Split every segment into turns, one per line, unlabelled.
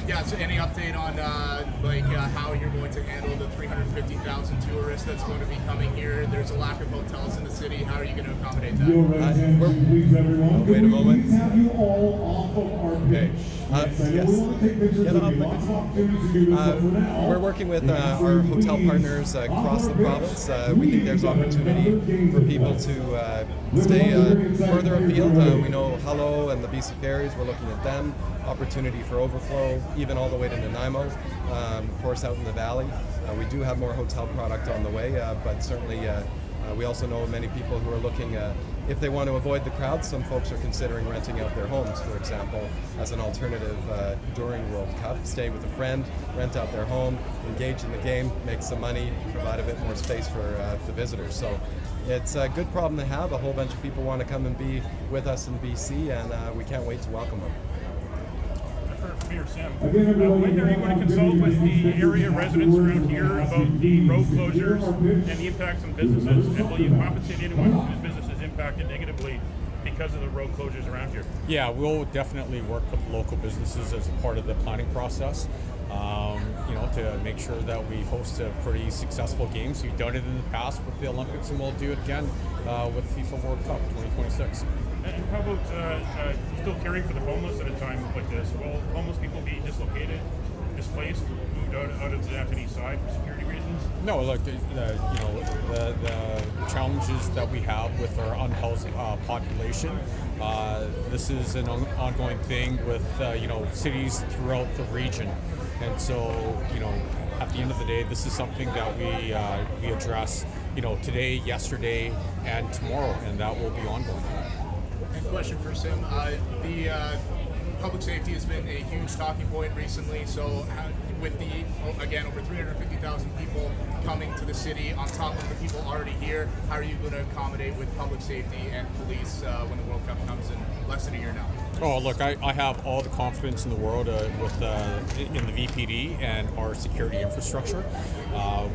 Yeah, so any update on how you're going to handle the 350,000 tourists that's going to be coming here? There's a lack of hotels in the city. How are you going to accommodate that?
Wait a moment.
Okay.
We're working with our hotel partners across the province. We think there's opportunity for people to stay further afield. We know Hello and the BC Ferries, we're looking at them. Opportunity for overflow, even all the way to Nanaimo, of course out in the valley. We do have more hotel product on the way, but certainly we also know many people who are looking, if they want to avoid the crowds, some folks are considering renting out their homes, for example, as an alternative during World Cup. Stay with a friend, rent out their home, engage in the game, make some money, provide a bit more space for the visitors. So it's a good problem to have. A whole bunch of people want to come and be with us in BC, and we can't wait to welcome them.
For me or Sam, when are you going to consult with the area residents around here about the road closures and the impacts on businesses? And will you compensate anyone whose business is impacted negatively because of the road closures around here?
Yeah, we'll definitely work with local businesses as part of the planning process. To make sure that we host a pretty successful games. We've done it in the past with the Olympics, and we'll do it again with FIFA World Cup 2026.
And how about still caring for the homeless at a time like this? Will homeless people be dislocated, displaced, moved out of the Anthony side for security reasons?
No, look, the challenges that we have with our unhoused population. This is an ongoing thing with cities throughout the region, and so at the end of the day, this is something that we address today, yesterday, and tomorrow, and that will be ongoing.
Question for Sim. The public safety has been a huge talking point recently. So with over 350,000 people coming to the city on top of the people already here, how are you going to accommodate with public safety and police when the World Cup comes in less than a year now?
Oh, look, I have all the confidence in the world in the VPD and our security infrastructure.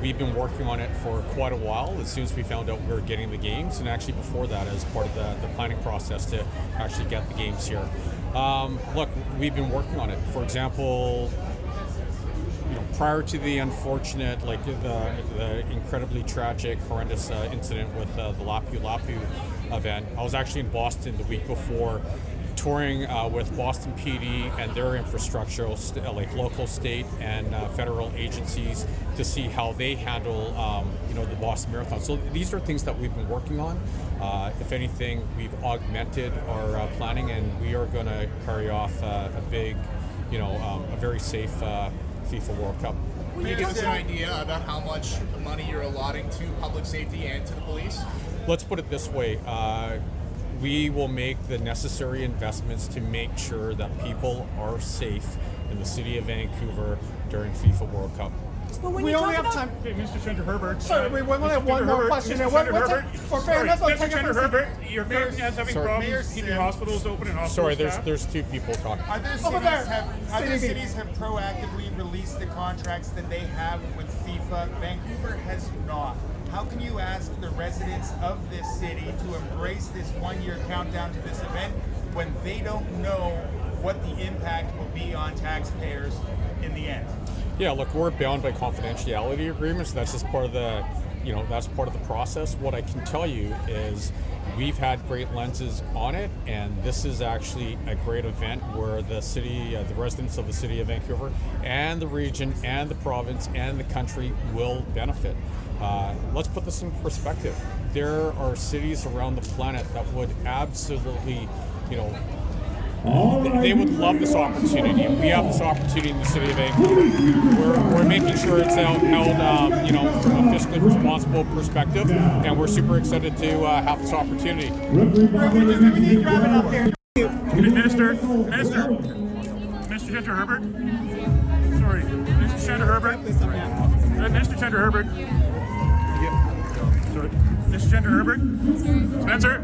We've been working on it for quite a while as soon as we found out we were getting the games, and actually before that as part of the planning process to actually get the games here. Look, we've been working on it. For example, prior to the unfortunate, the incredibly tragic, horrendous incident with the Lapu Lapu event, I was actually in Boston the week before, touring with Boston PD and their infrastructure, like local, state, and federal agencies, to see how they handle, the Boston Marathon. So these are things that we've been working on. If anything, we've augmented our planning, and we are going to carry off a big, a very safe FIFA World Cup.
Can you give us an idea about how much money you're allotting to public safety and to the police?
Let's put it this way. We will make the necessary investments to make sure that people are safe in the city of Vancouver during FIFA World Cup.
Well, we only have time.
Okay, Mr. Chandra Herbert.
Sorry, we only have one more question. For fairness,
Mr. Chandra Herbert, your government is having problems keeping hospitals open and hospitals
Sorry, there's two people talking.
Other cities have proactively released the contracts that they have with FIFA. Vancouver has not. How can you ask the residents of this city to embrace this one-year countdown to this event when they don't know what the impact will be on taxpayers in the end?
Yeah, look, we're bound by confidentiality agreements. That's just part of the, that's part of the process. What I can tell you is we've had great lenses on it, and this is actually a great event where the city, the residents of the city of Vancouver and the region and the province and the country will benefit. Let's put this in perspective. There are cities around the planet that would absolutely, they would love this opportunity. We have this opportunity in the city of Vancouver. We're making sure it's held, from a fiscally responsible perspective, and we're super excited to have this opportunity.
Minister, Mr. Chandra Herbert. Sorry, Mr. Chandra Herbert. Mr. Chandra Herbert. Sorry, Mr. Chandra Herbert. Spencer.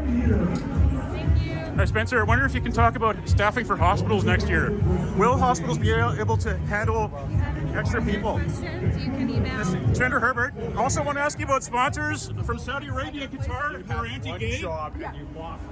Hi, Spencer. I wonder if you can talk about staffing for hospitals next year. Will hospitals be able to handle extra people? Mr. Chandra Herbert. I also want to ask you about sponsors from Saudi Arabia and Qatar who are anti-gay.
Job and you lost.